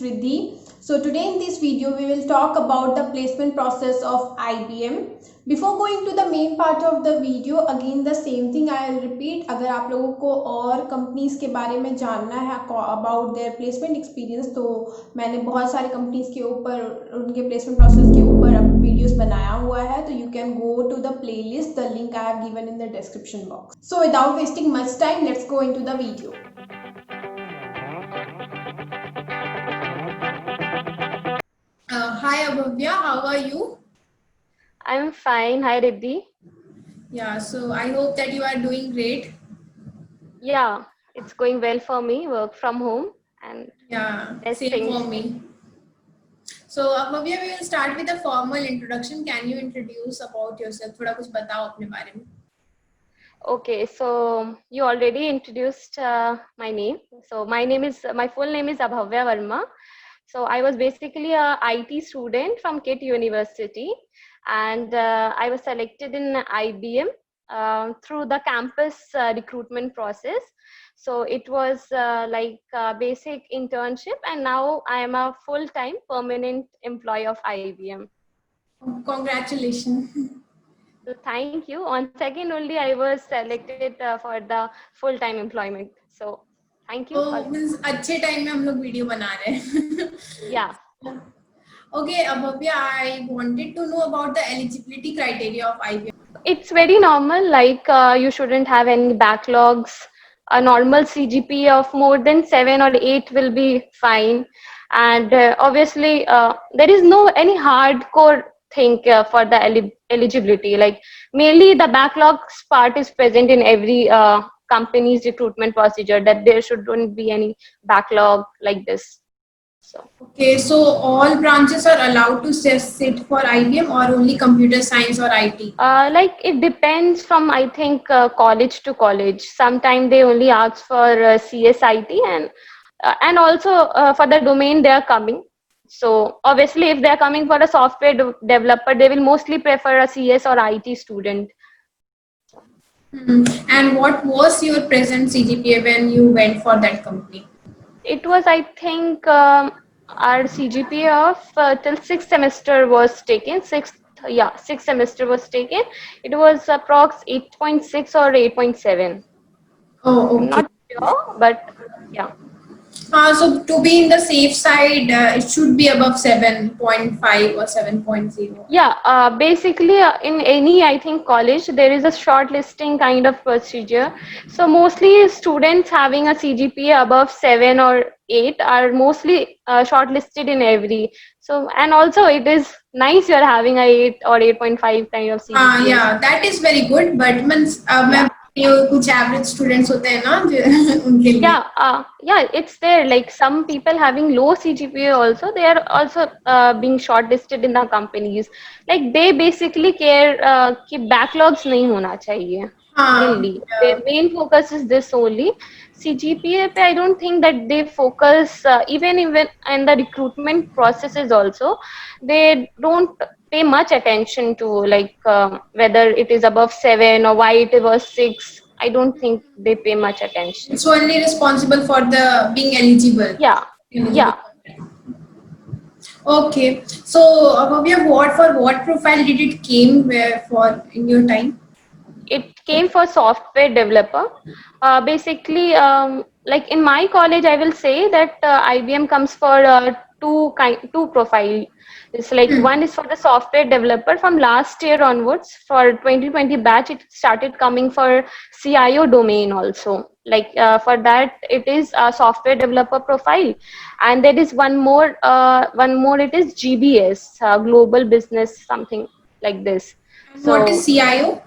Ridhi. So today in this video we will talk about the placement process of IBM. Before going to the main part of the video, again the same thing I will repeat. अगर आप लोगों को और companies के बारे में जानना है about their placement experience, तो मैंने बहुत सारे कंपनीज के ऊपर उनके placement process के ऊपर वीडियोस बनाया हुआ है, तो you can go to the playlist. The link I have given in the description box. So without wasting much time, let's go into the video. Hi Abhavya, how are you? I'm fine. Hi, Ridhi. Yeah, so I hope that you are doing great. Yeah, it's going well for me. Work from home and Yeah, best same things. for me. So Abhavya, we will start with a formal introduction. Can you introduce about yourself? थोड़ा कुछ बताओ अपने बारे में. Okay, so you already introduced my name. So my full name is Abhavya Verma. So I was basically a IT student from KIT University, and I was selected in IBM through the campus recruitment process. So it was like a basic internship, and now I am a full-time permanent employee of IBM. Congratulations. So thank you. On second only, I was selected for the full-time employment. So thank you. तो means अच्छे time में हम लोग video बना रहे हैं. Yeah. Okay, Abhavya, I wanted to know about the eligibility criteria of IBM. It's very normal, like you shouldn't have any backlogs. A normal CGPA of more than 7 or 8 will be fine. And obviously, there is no any hardcore thing for the eligibility. Like mainly the backlogs part is present in every company's recruitment procedure, that there shouldn't be any backlog like this. So. Okay, so all branches are allowed to sit for IBM or only computer science or IT? Like it depends from, I think, college to college. Sometimes they only ask for CSIT, and also for the domain they are coming. So obviously if they are coming for a software developer, they will mostly prefer a CS or IT student. And what was your present CGPA when you went for that company? It was, I think, our CGPA of till sixth semester was taken. Sixth semester was taken. It was approx 8.6 or 8.7. Oh, okay. Not sure, but yeah. So to be in the safe side, it should be above 7.5 or 7.0. Yeah, basically in any, I think, college, there is a shortlisting kind of procedure. So mostly students having a CGPA above 7 or 8 are mostly shortlisted in every. So, and also it is nice you're having a 8 or 8.5 kind of CGPA. Yeah, that is very good, but means कुछ average students होते हैं ना उनके लिए. Yeah, it's there. Like some people having low CGPA also, they are also being shortlisted in the companies. Like they basically care कि backlogs नहीं होना चाहिए. Mainly, their main focus is this only. CGPA पे I don't think that they focus even in the recruitment processes also. They don't pay much attention to like whether it is above 7 or why it was 6. I don't think they pay much attention. It's only responsible for the being eligible. Yeah. Okay. So Abhavya, what profile did it came for in your time? It came for software developer. Basically, like in my college, I will say that IBM comes for two profile. It's like one is for the software developer. From last year onwards, for 2020 batch, it started coming for CIO domain also. Like for that, it is a software developer profile, and there is one more. It is GBS, Global Business, something like this. So, what is CIO?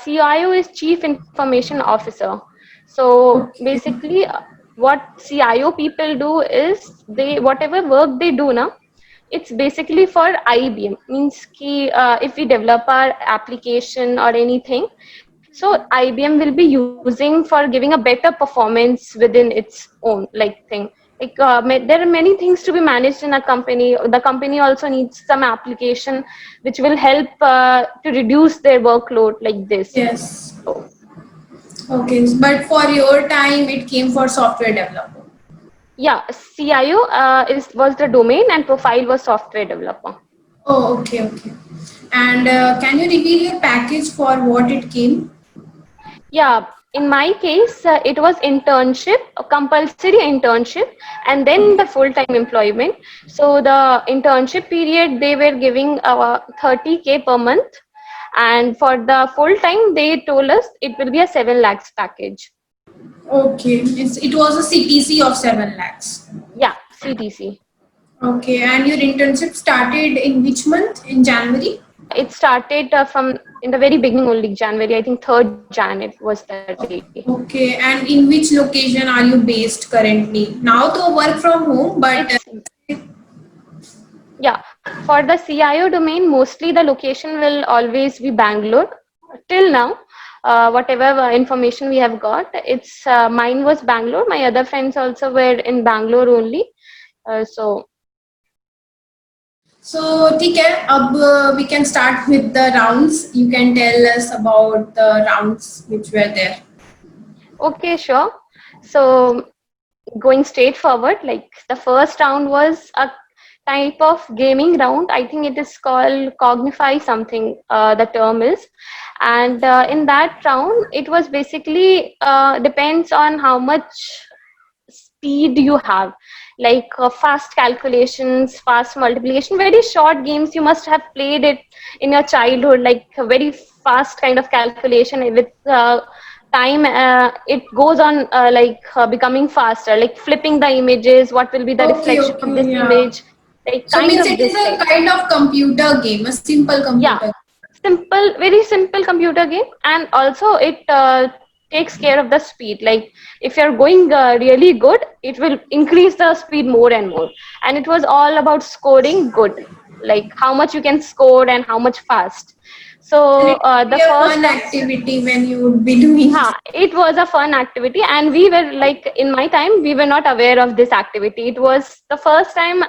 CIO is Chief Information Officer. So basically, what CIO people do is whatever work they do now, it's basically for IBM. Means ki, if we develop our application or anything, so IBM will be using for giving a better performance within its own thing. Like there are many things to be managed in a company. The company also needs some application which will help to reduce their workload like this. Yes. Okay, but for your time, it came for software developer. Yeah, CIO is was the domain and profile was software developer. Oh, okay, okay. And can you reveal your package for what it came? Yeah, in my case, it was internship, a compulsory internship, and then the Okay. full-time employment. So the internship period, they were giving 30K per month, and for the full-time, they told us it will be a 7 lakhs package. Okay. It was a CTC of 7 lakhs. Yeah, CTC. Okay. And your internship started in which month? In January? Yeah, it started from in the very beginning only, January. I think 3rd Jan it was the day. Okay. And in which location are you based currently? Now to work from home, but It's Yeah, for the CIO domain, mostly the location will always be Bangalore. Till now, whatever information we have got, it's mine was Bangalore. My other friends also were in Bangalore only. So so ठीक है अब we can start with the rounds. You can tell us about the rounds which were there. okay, sure. So going straight forward, like the first round was a type of gaming round. I think it is called Cognify something. The term is, and in that round, it was basically depends on how much speed you have, like fast calculations, fast multiplication, very short games. You must have played it in your childhood, like a very fast kind of calculation with time. It goes on becoming faster, like flipping the images, what will be the Okay, reflection of okay, this yeah. image, like So kind means of it is this a type. kind of computer game, a simple Yeah, computer. simple, very simple computer game, and also it takes care of the speed. Like if you're going really good, it will increase the speed more and more. And it was all about scoring good, like how much you can score and how much fast. And So it will the be a first fun round, activity when you would be doing. yeah, it was a fun activity, and we were like, in my time, we were not aware of this activity. It was the first time,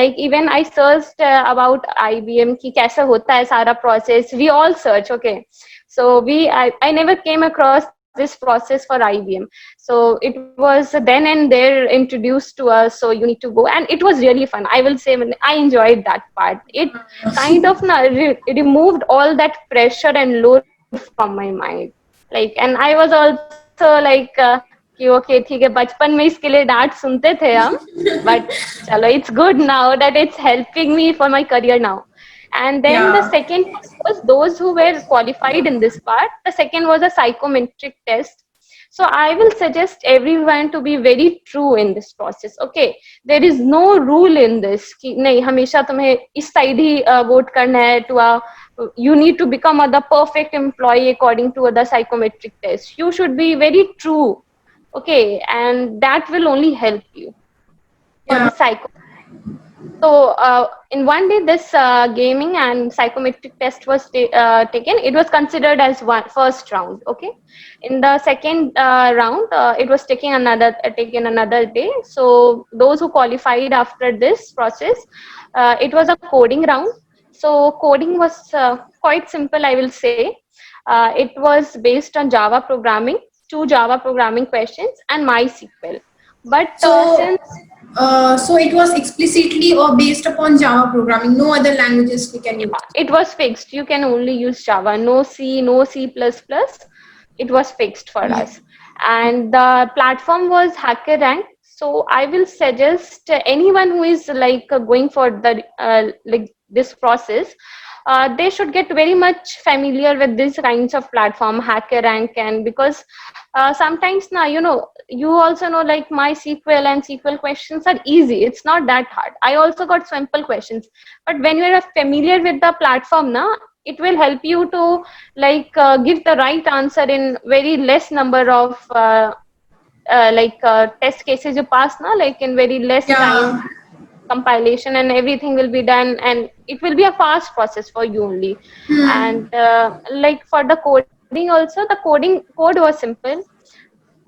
like even I searched about IBM ki kaisa hota hai sara process. We all search, okay. So I never came across this process for IBM. So it was then and there introduced to us. So you need to go, and it was really fun. I will say I enjoyed that part. It kind of removed all that pressure and load from my mind. Like, and I was also like कि okay ठीक है बचपन में इसके लिए डांट सुनते थे हम but चलो it's good now that it's helping me for my career now. And then the Yeah. second part was those who were qualified in this part. The second was a psychometric test. So I will suggest everyone to be very true in this process. Okay, there is no rule in this कि नहीं हमेशा तुम्हें इस side ही vote करना है to a you need to become the perfect employee according to the psychometric test. You should be very true, okay, and that will only help you for Yeah. the psycho. So in one day this gaming and psychometric test was taken. It was considered as one first round, okay. In the second round it was taken another day. So those who qualified after this process, it was a coding round. So coding was quite simple, I will say. It was based on Java programming, two Java programming questions and MySQL. But So, since so it was explicitly or based upon Java programming. No other languages we can use. yeah, it was fixed, you can only use Java, no C, no C++. It was fixed for Yeah. us, and the platform was HackerRank. So I will suggest anyone who is like going for the like this process, they should get very much familiar with these kinds of platform, HackerRank. And because sometimes now you also know, like MySQL and SQL questions are easy, it's not that hard. I also got simple questions, but when you are familiar with the platform now, it will help you to like give the right answer in very less number of test cases you pass now, like in very less time. Yeah. Compilation and everything will be done, and it will be a fast process for you only. Hmm. And like for the coding also, the code was simple.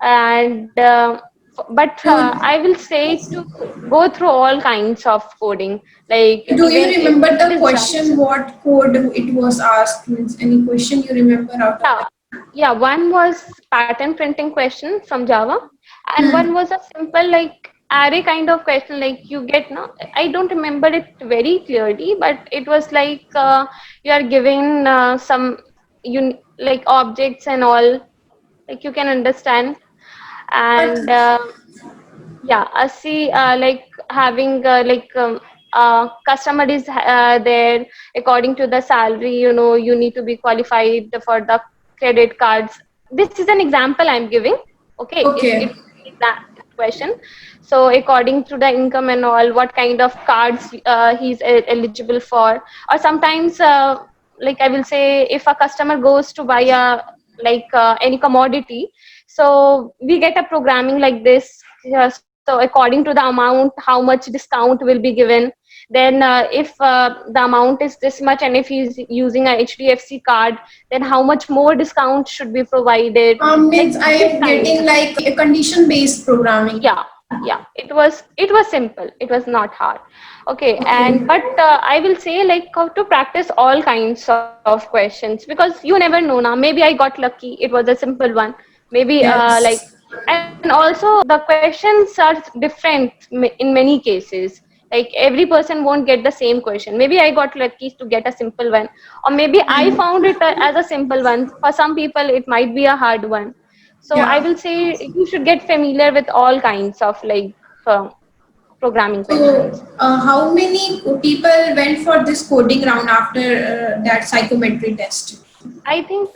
And but Do, I will say to go through all kinds of coding, like do you even if remember it the is question? What code it was asked? Means any question you remember out of yeah, that? yeah, one was pattern printing question from Java, and one Hmm. was a simple like array kind of question, like you get, no, I don't remember it very clearly, but it was like you are given some like objects and all, like you can understand. But And yeah, I see, like having customer is there according to the salary, you need to be qualified for the credit cards. This is an example I'm giving. Okay, okay. it's that question. So according to the income and all, what kind of cards he's eligible for. Or sometimes, like I will say, if a customer goes to buy a any commodity, so we get a programming like this. So according to the amount, how much discount will be given. Then if the amount is this much, and if he's using a HDFC card, then how much more discount should be provided, like Means I this am kind. getting like a condition based programming. Yeah, yeah, it was simple, it was not hard. Okay, Okay. and but I will say, like, how to practice all kinds of questions, because you never know now, maybe I got lucky, it was a simple one. Maybe like, Yes. and also the questions are different in many cases. Like every person won't get the same question. Maybe I got lucky to get a simple one, or maybe I found it as a simple one. For some people it might be a hard one. So I Yeah. will say you should get familiar with all kinds of like programming So, questions. how many people went for this coding round after that psychometry test? I think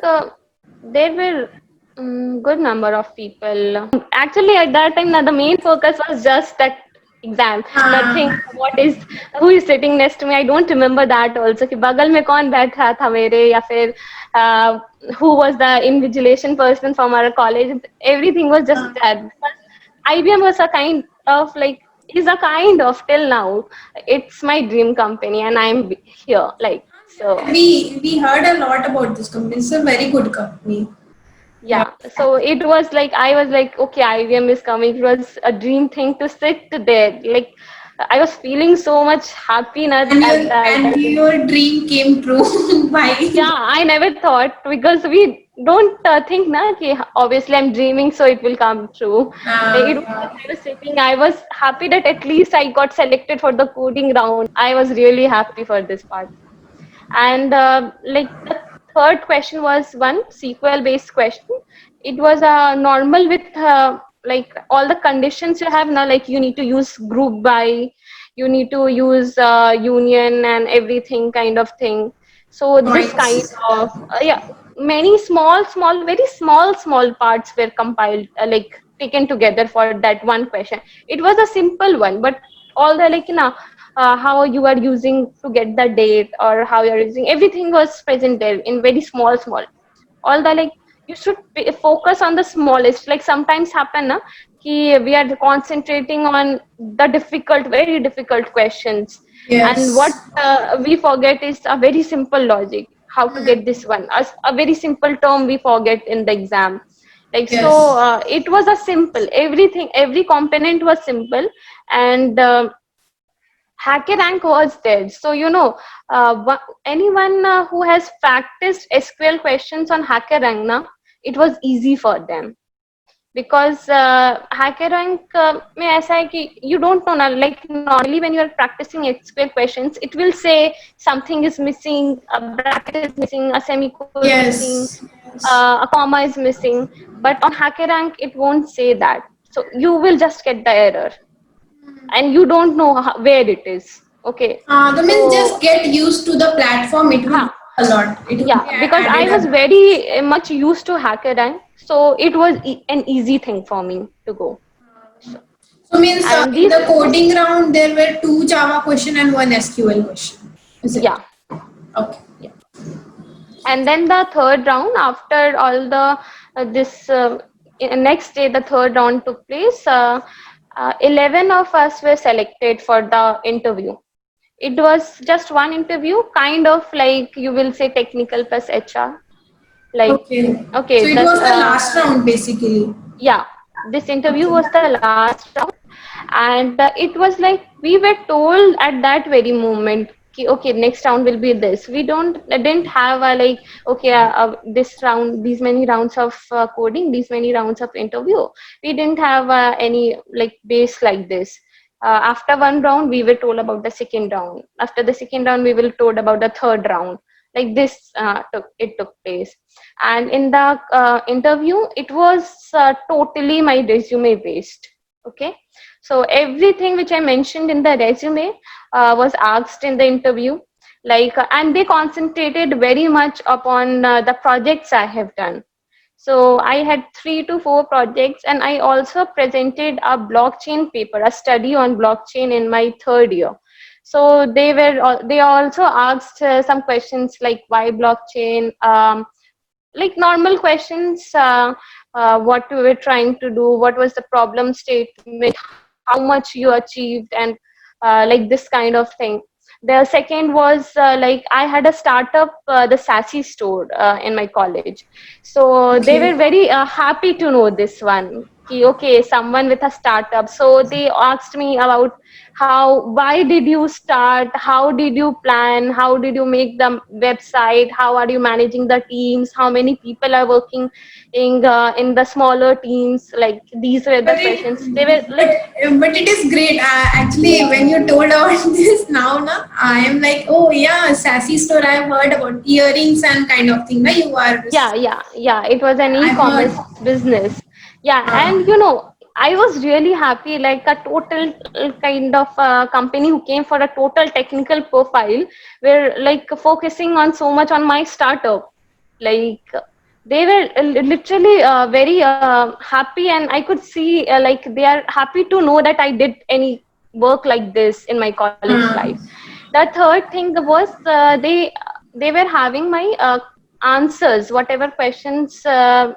there were good number of people. Actually, at that time, the main focus was just that exam. Nothing. हाँ. What is who is sitting next to me? I don't remember that also. कि बगल में कौन बैठा था मेरे, या फिर uh, who was the invigilation person from our college. Everything was just हाँ. that. Because IBM was a kind of like, is a kind of, till now. It's my dream company, and I'm here. Like so. We heard a lot about this company. It's a very good company. Yeah. Yeah, so it was like, I was like, okay, IBM is coming. It was a dream thing to sit there. Like I was feeling so much happiness at that. And your dream came true. Why? Yeah, I never thought, because we don't think na ki obviously I'm dreaming, so it will come true. Like it was Yeah. like I was sitting, I was happy that at least I got selected for the coding round. I was really happy for this part. And like the third question was one SQL based question. It was normal with like all the conditions you have now, like you need to use group by, you need to use union and everything kind of thing. So this kind Points. of yeah, many very small parts were compiled, like taken together for that one question. It was a simple one, but all the like how you are using to get the date, or how you are using, everything was present there in very small. All the like, you should focus on the smallest. Like sometimes happen na ki we are concentrating on the difficult, very difficult questions, and what Yes. we forget is a very simple logic, how to get this one, a very simple term we forget in the exam. Like so Yes. it was a simple, everything, every component was simple. And HackerRank was there. So, anyone who has practiced SQL questions on HackerRank, na, it was easy for them. Because HackerRank में ऐसा है कि you don't know, like normally when you are practicing SQL questions, it will say something is missing, a bracket is missing, a semicolon is missing, Yes. Yes. a comma is missing. But on HackerRank, it won't say that. So you will just get the error, and you don't know where it is. Okay, The means just so get used to the platform. It will huh, help a lot. It will be yeah, because I added was up. very much used to HackerRank, so it was an easy thing for me to go. So, So means and in these, the coding round there were two Java question and one SQL question. Is it? yeah, Okay. yeah. And then the third round, after all the this next day, the third round took place. 11 of us were selected for the interview. It was just one interview, kind of like you will say technical plus HR. Like, Okay. So okay, it was the last round basically. yeah, this interview Okay. was the last round, and it was like we were told at that very moment. okay, next round will be this. We didn't have a like, okay, this round, these many rounds of coding, these many rounds of interview. We didn't have any like base like this. After one round we were told about the second round, after the second round we were told about the third round, like this took place. And in the interview it was totally my resume based. Okay, so everything which I mentioned in the resume was asked in the interview, like and they concentrated very much upon the projects I have done. So I had 3 to 4 projects, and I also presented a blockchain paper, a study on blockchain in my third year. So they also asked some questions like why blockchain, like normal questions, what we were trying to do, what was the problem statement, how much you achieved, and like this kind of thing. The second was like I had a startup, the Sassy store in my college. So they Okay. were very happy to know this one. Okay, someone with a startup. So they asked me about why did you start, how did you plan, how did you make the website, how are you managing the teams, how many people are working in the smaller teams. Like these were the But questions. They were but like, but it is great. Actually, when you told about this now, na, I am like, oh yeah, sassy store. I have heard about earrings and kind of thing. Na, you are. yeah, it was an I've heard. e-commerce business. Yeah, Uh, and I was really happy, like a total kind of company who came for a total technical profile, were like focusing on so much on my startup. Like they were literally very happy, and I could see like they are happy to know that I did any work like this in my college life. uh, The third thing was they were having my answers, whatever questions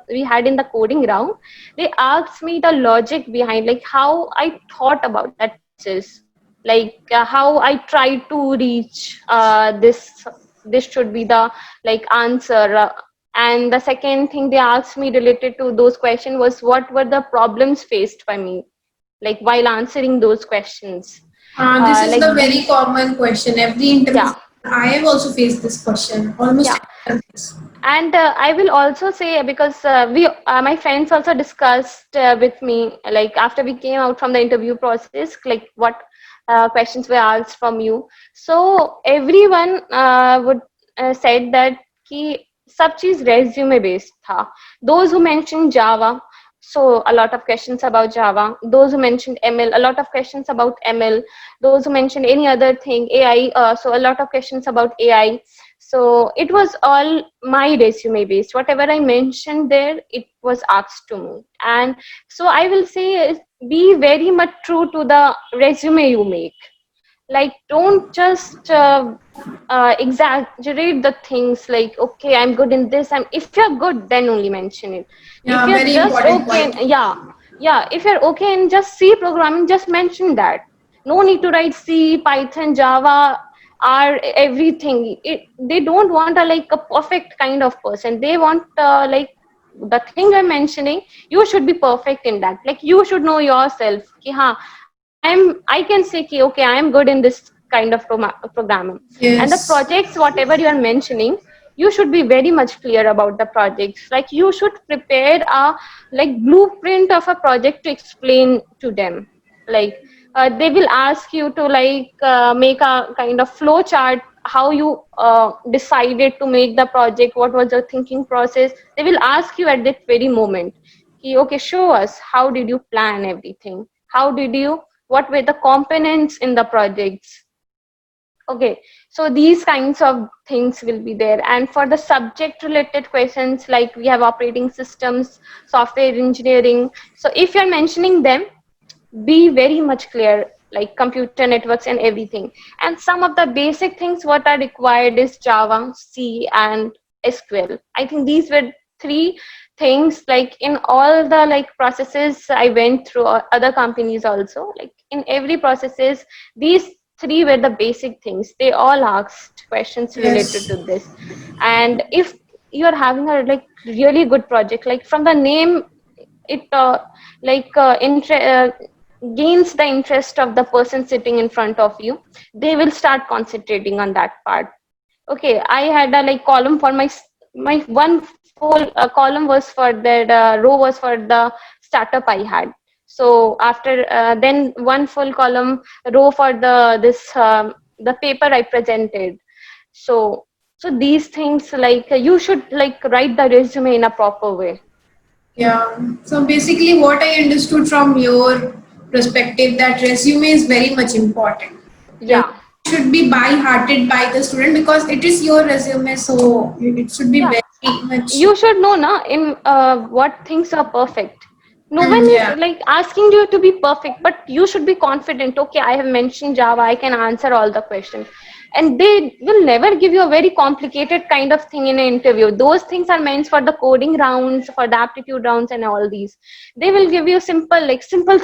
we had in the coding round. They asked me the logic behind, like how I thought about that process, like how I tried to reach this should be the like answer. And the second thing they asked me related to those questions was what were the problems faced by me, like while answering those questions. this is Like the very these, common question. Every interview, yeah, I have also faced this question. Almost yeah. every interviews. And I will also say, because we my friends also discussed with me, like after we came out from the interview process, like what questions were asked from you. So everyone would said that कि सब चीज resume based था. Those who mentioned Java, so a lot of questions about Java. Those who mentioned ML, a lot of questions about ML. Those who mentioned any other thing, AI, so a lot of questions about AI. So it was all my resume based. Whatever I mentioned there, it was asked to me. And so I will say, be very much true to the resume you make. Like, don't just exaggerate the things, like, okay, I'm good in this. If you're good, then only mention it. If Yeah, you're very just important okay, point. yeah, if you're okay in just C programming, just mention that. No need to write C, Python, Java, are everything. They don't want a like a perfect kind of person. They want like the thing I'm mentioning, you should be perfect in that. Like you should know yourself ki, I can say ki, okay, I am good in this kind of programming. And the Yes. projects whatever you are mentioning, you should be very much clear about the projects. Like you should prepare a like blueprint of a project to explain to them. Like they will ask you to like make a kind of flow chart, how you decided to make the project, what was your thinking process. They will ask you at that very moment, okay, show us how did you plan everything, how did you, what were the components in the projects. Okay, so these kinds of things will be there. And for the subject related questions, like we have operating systems, software engineering. So if you're mentioning them, be very much clear, like computer networks and everything. And some of the basic things what are required is Java, C, and SQL. I think these were 3 things, like in all the like processes I went through, or other companies also, like in every processes, these 3 were the basic things. They all asked questions related Yes. to this. And if you're having a like really good project, like from the name, it like gains the interest of the person sitting in front of you, they will start concentrating on that part. Okay, I had a like column for my one full column was for that row was for the startup I had. So after then one full column row for the paper I presented. So these things, like you should like write the resume in a proper way. Yeah. So basically, what I understood from your perspective, that resume is very much important. And Yeah. should be by-hearted by the student because it is your resume, so it should be Yeah, very much. you should know na in what things are perfect. No one is Yeah. like asking you to be perfect, but you should be confident. Okay, I have mentioned Java, I can answer all the questions. And they will never give you a very complicated kind of thing in an interview. Those things are meant for the coding rounds, for the aptitude rounds and all these. They will give you simple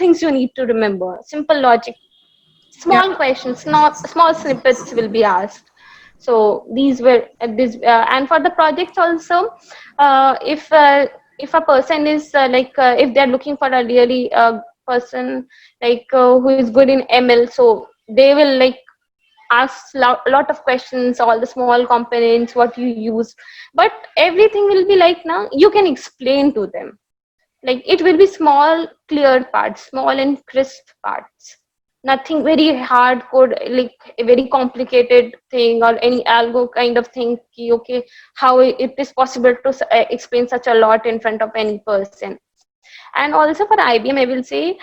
things you need to remember, simple logic, Yeah. small questions, not small snippets will be asked. So these were this and for the projects also, if a person is if they're looking for a really person who is good in ML, so they will like ask lot of questions, all the small components what you use, but everything will be like now you can explain to them. Like it will be small clear parts, small and crisp parts, nothing very hard code, like a very complicated thing or any algo kind of thing okay, how it is possible to explain such a lot in front of any person. And also for IBM, I will say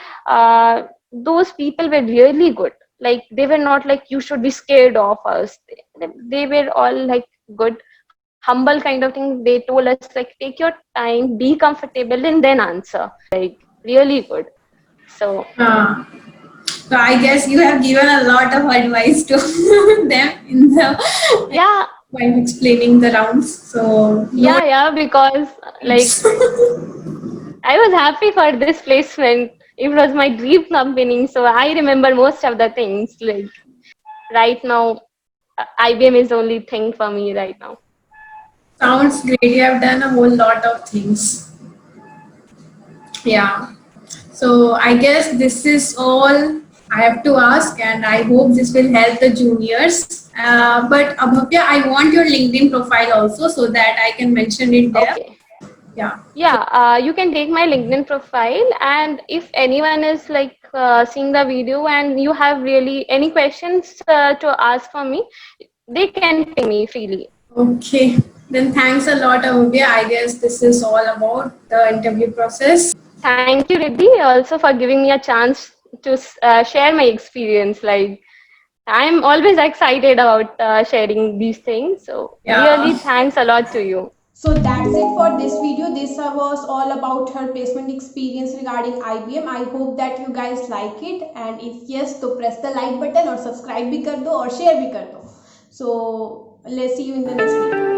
those people were really good. Like they were not like you should be scared of us. They were all like good, humble kind of thing. They told us like take your time, be comfortable and then answer. Like really good. So Uh, so I guess you have given a lot of advice to them in the yeah, while explaining the rounds. So no. yeah, because like I was happy for this placement. It was my dream company, so I remember most of the things. Like right now, IBM is only thing for me right now. Sounds great. You have done a whole lot of things. Yeah. So I guess this is all I have to ask, and I hope this will help the juniors. But Abhavya, I want your LinkedIn profile also so that I can mention it there. Okay. Yeah. So Yeah, you can take my LinkedIn profile, and if anyone is like seeing the video and you have really any questions to ask for me, they can ping me freely. okay. Then thanks a lot, Abhavya. I guess this is all about the interview process. Thank you, Ridhi, also for giving me a chance to share my experience. Like I'm always excited about sharing these things. So Yeah. really, thanks a lot to you. So that's it for this video. This was all about her placement experience regarding IBM. I hope that you guys like it, and if yes, तो press the like button और subscribe भी कर दो और share भी कर दो. So let's see you in the next video.